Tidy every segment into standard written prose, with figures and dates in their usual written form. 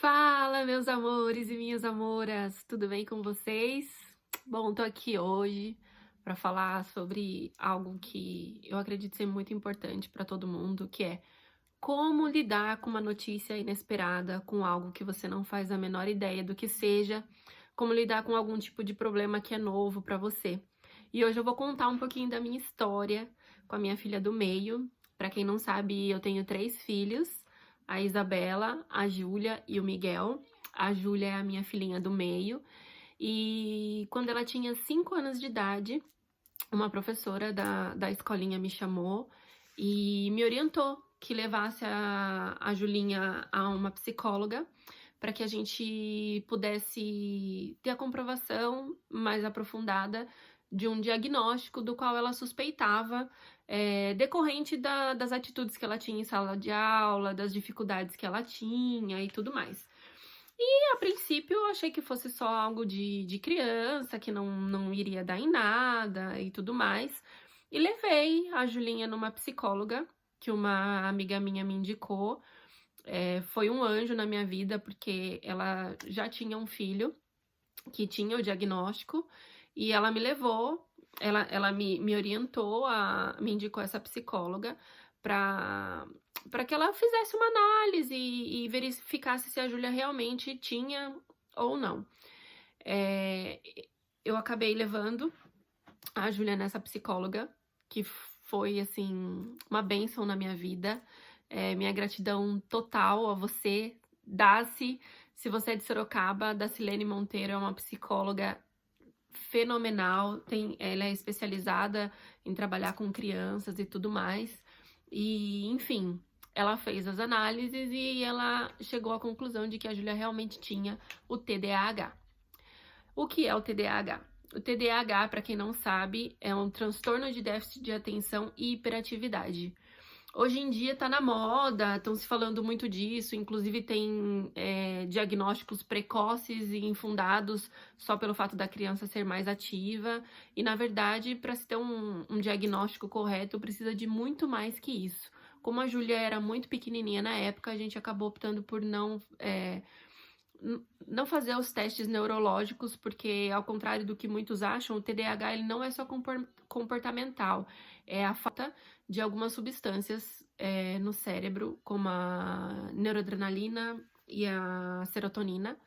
Fala, meus amores e minhas amoras, tudo bem com vocês? Bom, tô aqui hoje para falar sobre algo que eu acredito ser muito importante para todo mundo, que é como lidar com uma notícia inesperada, com algo que você não faz a menor ideia do que seja, como lidar com algum tipo de problema que é novo para você. E hoje eu vou contar um pouquinho da minha história com a minha filha do meio. Para quem não sabe, eu tenho 3 filhos, a Isabela, a Júlia e o Miguel. A Júlia é a minha filhinha do meio. E quando ela tinha 5 anos de idade, uma professora da escolinha me chamou e me orientou que levasse a Julinha a uma psicóloga para que a gente pudesse ter a comprovação mais aprofundada de um diagnóstico do qual ela suspeitava, decorrente das atitudes que ela tinha em sala de aula, das dificuldades que ela tinha e tudo mais. E a princípio eu achei que fosse só algo de criança, que não iria dar em nada e tudo mais. E levei a Julinha numa psicóloga, que uma amiga minha me indicou. Foi um anjo na minha vida, porque ela já tinha um filho que tinha o diagnóstico, e ela me levou, ela me orientou, me indicou essa psicóloga para que ela fizesse uma análise e verificasse se a Júlia realmente tinha ou não. É, eu acabei levando a Júlia nessa psicóloga, que foi, assim, uma bênção na minha vida. Minha gratidão total a você, Daci. Se você é de Sorocaba, Dacilene Monteiro é uma psicóloga fenomenal. Ela é especializada em trabalhar com crianças e tudo mais. E, enfim, ela fez as análises e ela chegou à conclusão de que a Júlia realmente tinha o TDAH. O que é o TDAH? O TDAH, para quem não sabe, é um transtorno de déficit de atenção e hiperatividade. Hoje em dia tá na moda, estão se falando muito disso, inclusive tem diagnósticos precoces e infundados só pelo fato da criança ser mais ativa. E, na verdade, para se ter um diagnóstico correto, precisa de muito mais que isso. Como a Júlia era muito pequenininha na época, a gente acabou optando por não fazer os testes neurológicos, porque, ao contrário do que muitos acham, o TDAH ele não é só comportamental, é a falta de algumas substâncias no cérebro, como a neuroadrenalina e a serotonina.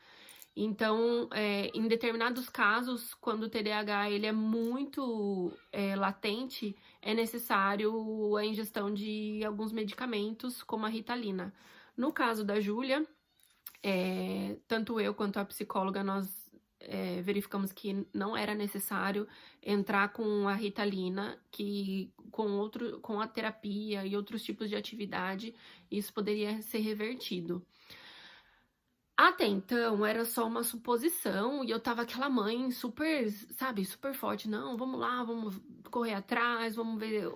Então, em determinados casos, quando o TDAH ele é muito latente, é necessário a ingestão de alguns medicamentos, como a Ritalina. No caso da Júlia, tanto eu quanto a psicóloga, nós verificamos que não era necessário entrar com a Ritalina, que com a terapia e outros tipos de atividade, isso poderia ser revertido. Até então, era só uma suposição, e eu tava aquela mãe super, sabe, super forte. Não, vamos lá, vamos correr atrás, vamos ver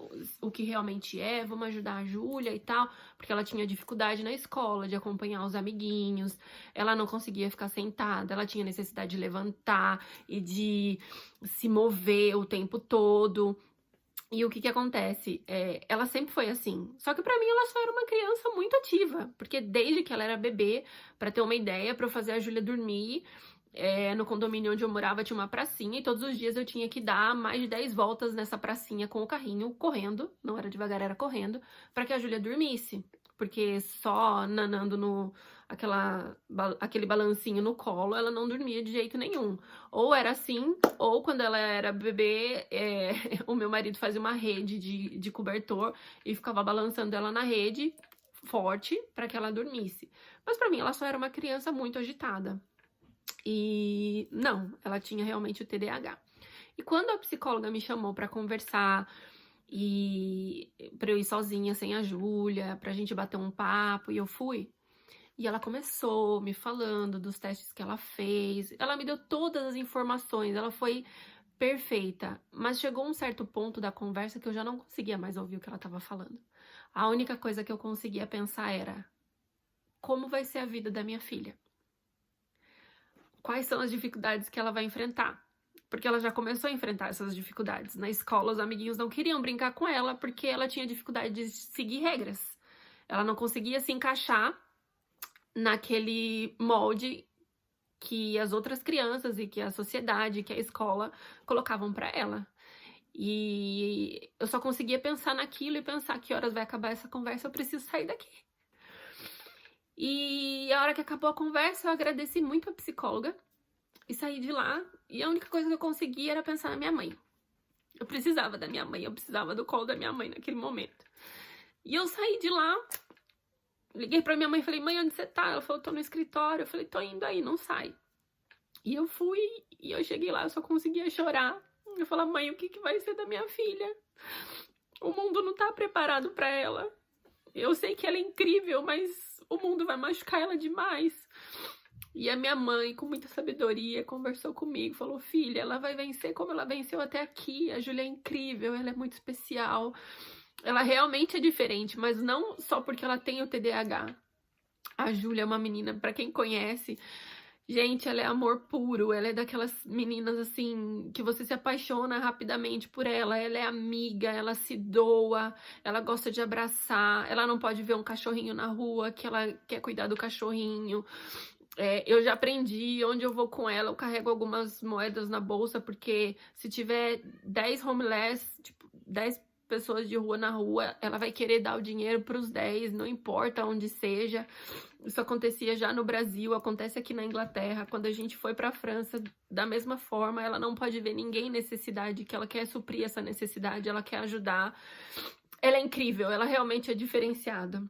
o que realmente é, vamos ajudar a Júlia e tal, porque ela tinha dificuldade na escola de acompanhar os amiguinhos, ela não conseguia ficar sentada, ela tinha necessidade de levantar e de se mover o tempo todo. E o que acontece? Ela sempre foi assim. Só que pra mim ela só era uma criança muito ativa. Porque desde que ela era bebê, pra ter uma ideia, pra eu fazer a Júlia dormir, no condomínio onde eu morava tinha uma pracinha. E todos os dias eu tinha que dar mais de 10 voltas nessa pracinha com o carrinho, correndo. Não era devagar, era correndo. Pra que a Júlia dormisse. Porque só nanando aquele balancinho no colo, ela não dormia de jeito nenhum. Ou era assim, ou quando ela era bebê, o meu marido fazia uma rede de cobertor e ficava balançando ela na rede forte para que ela dormisse. Mas para mim ela só era uma criança muito agitada. E não, ela tinha realmente o TDAH. E quando a psicóloga me chamou para conversar e para eu ir sozinha sem a Júlia, pra gente bater um papo, e eu fui, e ela começou me falando dos testes que ela fez. Ela me deu todas as informações, ela foi perfeita. Mas chegou um certo ponto da conversa que eu já não conseguia mais ouvir o que ela estava falando. A única coisa que eu conseguia pensar era: como vai ser a vida da minha filha? Quais são as dificuldades que ela vai enfrentar? Porque ela já começou a enfrentar essas dificuldades. Na escola, os amiguinhos não queriam brincar com ela porque ela tinha dificuldade de seguir regras. Ela não conseguia se encaixar naquele molde que as outras crianças e que a sociedade, que a escola colocavam pra ela. E eu só conseguia pensar naquilo e pensar que horas vai acabar essa conversa, eu preciso sair daqui. E a hora que acabou a conversa, eu agradeci muito a psicóloga e saí de lá. E a única coisa que eu conseguia era pensar na minha mãe. Eu precisava da minha mãe, eu precisava do colo da minha mãe naquele momento. E eu saí de lá, liguei pra minha mãe e falei, mãe, onde você tá? Ela falou, tô no escritório. Eu falei, tô indo aí, não sai. E eu fui, e eu cheguei lá, eu só conseguia chorar. Eu falei, mãe, o que vai ser da minha filha? O mundo não tá preparado pra ela. Eu sei que ela é incrível, mas o mundo vai machucar ela demais. E a minha mãe, com muita sabedoria, conversou comigo, falou, filha, ela vai vencer como ela venceu até aqui. A Júlia é incrível, ela é muito especial. Ela realmente é diferente, mas não só porque ela tem o TDAH. A Júlia é uma menina, pra quem conhece, gente, ela é amor puro. Ela é daquelas meninas, assim, que você se apaixona rapidamente por ela. Ela é amiga, ela se doa, ela gosta de abraçar. Ela não pode ver um cachorrinho na rua, que ela quer cuidar do cachorrinho. Eu já aprendi, onde eu vou com ela, eu carrego algumas moedas na bolsa, porque se tiver 10 homeless, tipo, 10 pessoas de rua na rua, ela vai querer dar o dinheiro para os 10, não importa onde seja. Isso acontecia já no Brasil, acontece aqui na Inglaterra. Quando a gente foi para a França, da mesma forma, ela não pode ver ninguém em necessidade, que ela quer suprir essa necessidade, ela quer ajudar. Ela é incrível, ela realmente é diferenciada.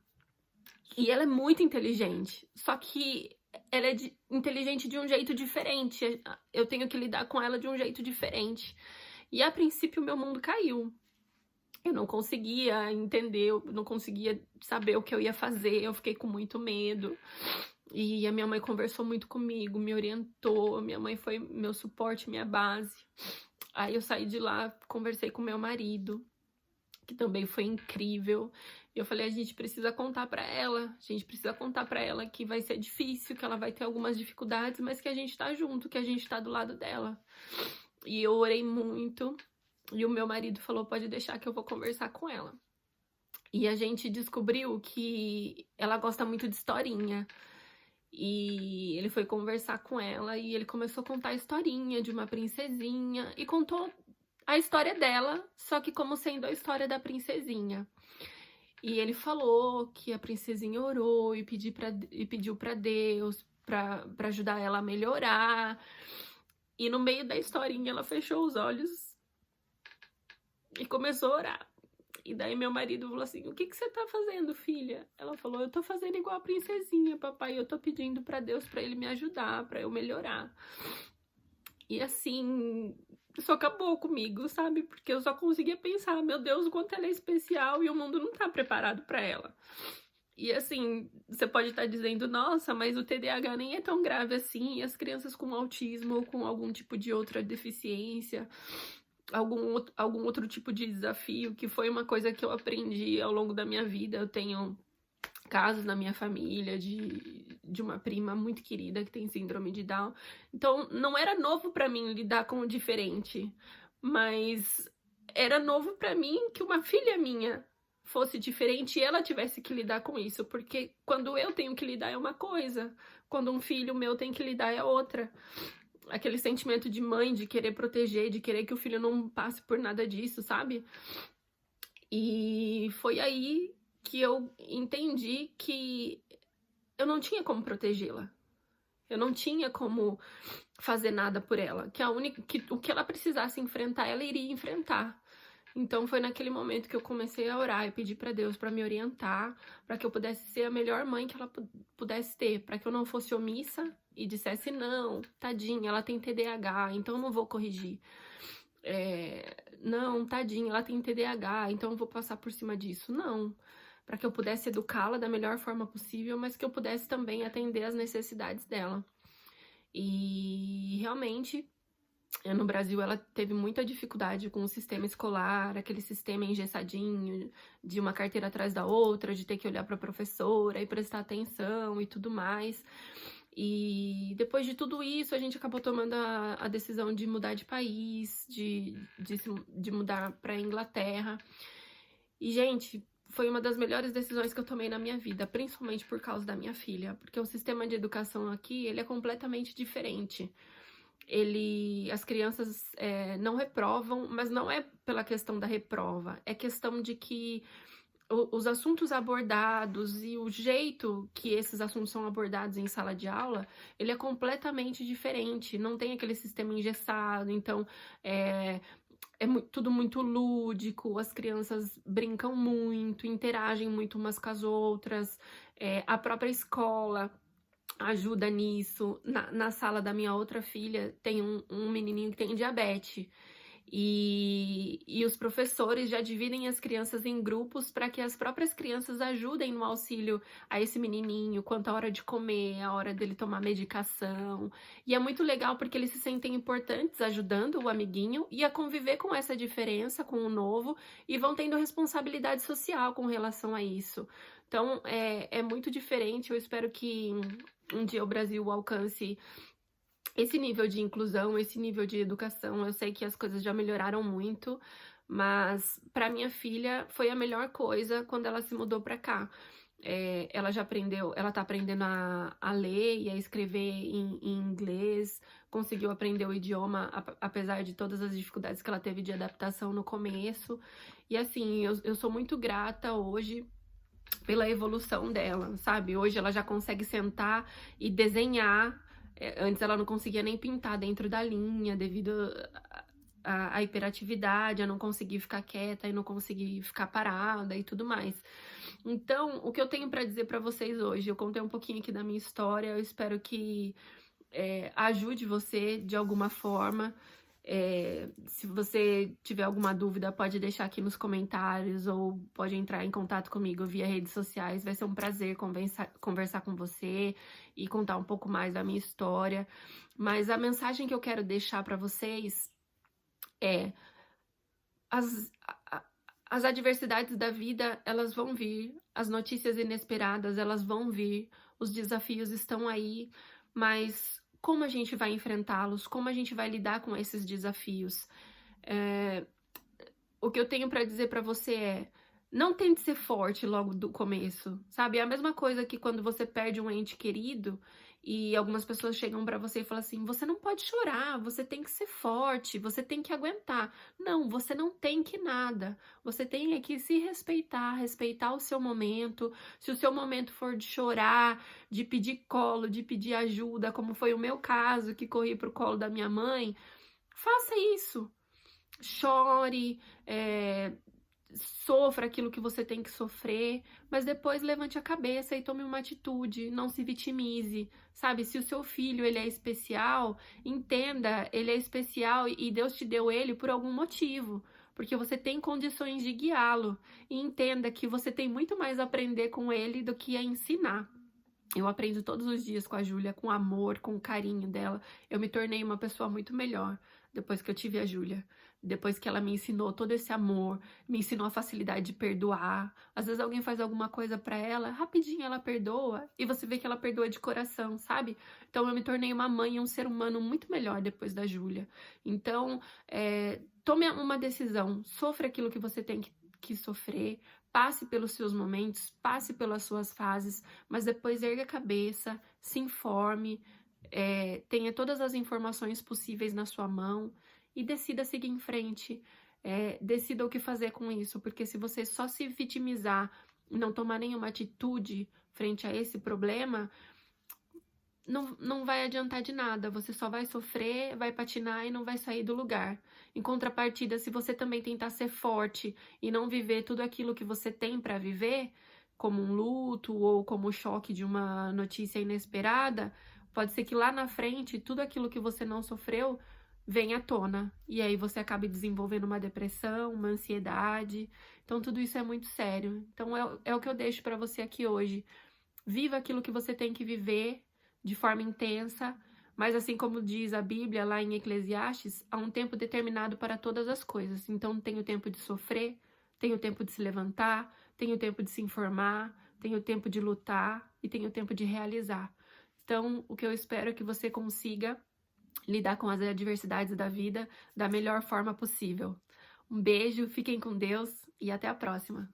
E ela é muito inteligente, só que ela é inteligente de um jeito diferente. Eu tenho que lidar com ela de um jeito diferente. E a princípio meu mundo caiu. Eu não conseguia entender, eu não conseguia saber o que eu ia fazer, eu fiquei com muito medo. E a minha mãe conversou muito comigo, me orientou, minha mãe foi meu suporte, minha base. Aí eu saí de lá, conversei com meu marido, que também foi incrível. Eu falei, a gente precisa contar pra ela, a gente precisa contar pra ela que vai ser difícil, que ela vai ter algumas dificuldades, mas que a gente tá junto, que a gente tá do lado dela. E eu orei muito, e o meu marido falou, pode deixar que eu vou conversar com ela. E a gente descobriu que ela gosta muito de historinha. E ele foi conversar com ela e ele começou a contar a historinha de uma princesinha e contou a história dela, só que como sendo a história da princesinha. E ele falou que a princesinha orou e pediu pra Deus pra ajudar ela a melhorar. E no meio da historinha ela fechou os olhos e começou a orar. E daí meu marido falou assim, o que você tá fazendo, filha? Ela falou, eu tô fazendo igual a princesinha, papai. Eu tô pedindo pra Deus pra ele me ajudar, pra eu melhorar. E assim, isso acabou comigo, sabe? Porque eu só conseguia pensar, meu Deus, o quanto ela é especial e o mundo não tá preparado pra ela. E assim, você pode estar dizendo, nossa, mas o TDAH nem é tão grave assim, e as crianças com autismo ou com algum tipo de outra deficiência, algum outro tipo de desafio, que foi uma coisa que eu aprendi ao longo da minha vida. Eu tenho casos na minha família de uma prima muito querida que tem síndrome de Down. Então, não era novo pra mim lidar com o diferente, mas era novo pra mim que uma filha minha fosse diferente e ela tivesse que lidar com isso, porque quando eu tenho que lidar é uma coisa, quando um filho meu tem que lidar é outra. Aquele sentimento de mãe, de querer proteger, de querer que o filho não passe por nada disso, sabe? E foi aí que eu entendi que eu não tinha como protegê-la. Eu não tinha como fazer nada por ela. Que o que ela precisasse enfrentar, ela iria enfrentar. Então foi naquele momento que eu comecei a orar e pedir pra Deus pra me orientar, pra que eu pudesse ser a melhor mãe que ela pudesse ter, pra que eu não fosse omissa e dissesse, não, tadinha, ela tem TDAH, então eu não vou corrigir. Não, tadinha, ela tem TDAH, então eu vou passar por cima disso. Não, para que eu pudesse educá-la da melhor forma possível, mas que eu pudesse também atender às necessidades dela. E realmente, no Brasil, ela teve muita dificuldade com o sistema escolar, aquele sistema engessadinho, de uma carteira atrás da outra, de ter que olhar para a professora e prestar atenção e tudo mais. E depois de tudo isso, a gente acabou tomando a decisão de mudar de país, de mudar para a Inglaterra. E, gente, foi uma das melhores decisões que eu tomei na minha vida, principalmente por causa da minha filha, porque o sistema de educação aqui, ele é completamente diferente. As crianças não reprovam, mas não é pela questão da reprova, é questão de que os assuntos abordados e o jeito que esses assuntos são abordados em sala de aula, ele é completamente diferente, não tem aquele sistema engessado, então tudo muito lúdico, as crianças brincam muito, interagem muito umas com as outras, a própria escola ajuda nisso. Na sala da minha outra filha tem um menininho que tem diabetes. E os professores já dividem as crianças em grupos para que as próprias crianças ajudem no auxílio a esse menininho, quanto à hora de comer, a hora dele tomar medicação. E é muito legal porque eles se sentem importantes ajudando o amiguinho e a conviver com essa diferença, com o novo, e vão tendo responsabilidade social com relação a isso. Então, é muito diferente. Eu espero que um dia o Brasil alcance esse nível de inclusão, esse nível de educação. Eu sei que as coisas já melhoraram muito, mas para minha filha foi a melhor coisa quando ela se mudou para cá. Ela já aprendeu, ela tá aprendendo a ler e a escrever em inglês, conseguiu aprender o idioma, apesar de todas as dificuldades que ela teve de adaptação no começo. E assim, eu sou muito grata hoje pela evolução dela, sabe? Hoje ela já consegue sentar e desenhar. Antes ela não conseguia nem pintar dentro da linha devido à hiperatividade, a não conseguir ficar quieta e não conseguir ficar parada e tudo mais. Então, o que eu tenho para dizer para vocês hoje, eu contei um pouquinho aqui da minha história, eu espero que ajude você de alguma forma. Se você tiver alguma dúvida, pode deixar aqui nos comentários ou pode entrar em contato comigo via redes sociais. Vai ser um prazer conversar com você e contar um pouco mais da minha história. Mas a mensagem que eu quero deixar para vocês é: as adversidades da vida, elas vão vir, as notícias inesperadas, elas vão vir, os desafios estão aí, mas como a gente vai enfrentá-los, como a gente vai lidar com esses desafios? O que eu tenho para dizer para você é: não tente ser forte logo do começo, sabe? É a mesma coisa que quando você perde um ente querido e algumas pessoas chegam para você e falam assim: você não pode chorar, você tem que ser forte, você tem que aguentar. Não, você não tem que nada. Você tem que se respeitar, respeitar o seu momento. Se o seu momento for de chorar, de pedir colo, de pedir ajuda, como foi o meu caso, que corri pro colo da minha mãe, faça isso. Chore, sofra aquilo que você tem que sofrer, mas depois levante a cabeça e tome uma atitude, não se vitimize, sabe? Se o seu filho, ele é especial, entenda, ele é especial e Deus te deu ele por algum motivo, porque você tem condições de guiá-lo, e entenda que você tem muito mais a aprender com ele do que a ensinar. Eu aprendo todos os dias com a Júlia, com amor, com o carinho dela. Eu me tornei uma pessoa muito melhor depois que eu tive a Júlia. Depois que ela me ensinou todo esse amor, me ensinou a facilidade de perdoar. Às vezes alguém faz alguma coisa pra ela, rapidinho ela perdoa, e você vê que ela perdoa de coração, sabe? Então eu me tornei uma mãe e um ser humano muito melhor depois da Júlia. Então, tome uma decisão, sofra aquilo que você tem que sofrer, passe pelos seus momentos, passe pelas suas fases, mas depois erga a cabeça, se informe, tenha todas as informações possíveis na sua mão e decida seguir em frente, decida o que fazer com isso, porque se você só se vitimizar e não tomar nenhuma atitude frente a esse problema, não vai adiantar de nada, você só vai sofrer, vai patinar e não vai sair do lugar. Em contrapartida, se você também tentar ser forte e não viver tudo aquilo que você tem para viver, como um luto ou como o choque de uma notícia inesperada, pode ser que lá na frente, tudo aquilo que você não sofreu venha à tona, e aí você acabe desenvolvendo uma depressão, uma ansiedade. Então tudo isso é muito sério. Então é o que eu deixo para você aqui hoje. Viva aquilo que você tem que viver de forma intensa, mas assim como diz a Bíblia lá em Eclesiastes, há um tempo determinado para todas as coisas. Então tem o tempo de sofrer, tem o tempo de se levantar, tem o tempo de se informar, tem o tempo de lutar e tem o tempo de realizar. Então o que eu espero é que você consiga lidar com as adversidades da vida da melhor forma possível. Um beijo, fiquem com Deus e até a próxima!